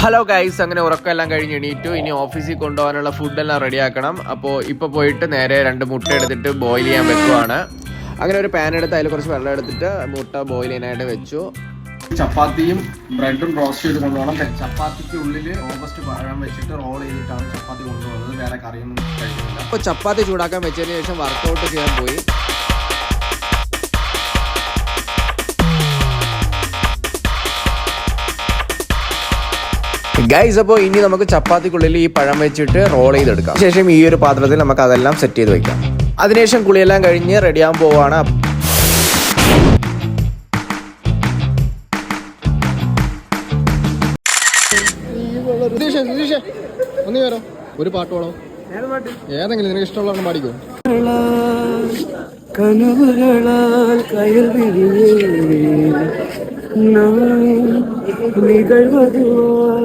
Hello guys, അങ്ങനെ ഉറക്കമെല്ലാം കഴിഞ്ഞ് എണീറ്റു. ഇനി ഓഫീസിൽ കൊണ്ടുപോകാനുള്ള ഫുഡെല്ലാം റെഡിയാക്കണം. അപ്പോൾ ഇപ്പോൾ പോയിട്ട് നേരെ 2 മുട്ട എടുത്തിട്ട് ബോയിൽ ചെയ്യാൻ വെക്കുവാണ്. അങ്ങനെ ഒരു പാൻ എടുത്ത് അതിൽ കുറച്ച് വെള്ളം എടുത്തിട്ട് മുട്ട ബോയിൽ ചെയ്യാനായിട്ട് വെച്ചു. ചപ്പാത്തിയും ബ്രെഡും റോസ്റ്റ് ചെയ്ത് കൊണ്ടുപോകണം. ചപ്പാത്തിക്ക് ഉള്ളിൽ റോബസ്റ്റ് പഴം വെച്ചിട്ട് റോൾ ചെയ്തിട്ടാണ് ചപ്പാത്തി കൊണ്ടുപോകുന്നത്. വേറെ കറിയൊന്നും കഴിക്കുന്നില്ല. അപ്പോൾ ചപ്പാത്തി ചൂടാക്കാൻ വെച്ചതിന് ശേഷം വർക്കൗട്ട് ചെയ്യാൻ പോയി. ഗൈസ്, അപ്പോൾ ഇനി നമുക്ക് ചപ്പാത്തിക്കുള്ളിൽ ഈ പഴം വെച്ചിട്ട് റോൾ ചെയ്തെടുക്കാം. ശേഷം ഈ ഒരു പാത്രത്തിൽ നമുക്ക് അതെല്ലാം സെറ്റ് ചെയ്ത് വെക്കാം. അതിനുശേഷം കുളിയെല്ലാം കഴിഞ്ഞ് റെഡിയാകാൻ പോവാണ്. ഒരു പാട്ട് പാടോ, ഏതെങ്കിലും നിനക്ക് ഇഷ്ടമുള്ള പാടിക്കോ. കനവുകളാൽ കയൽ വിരിയേ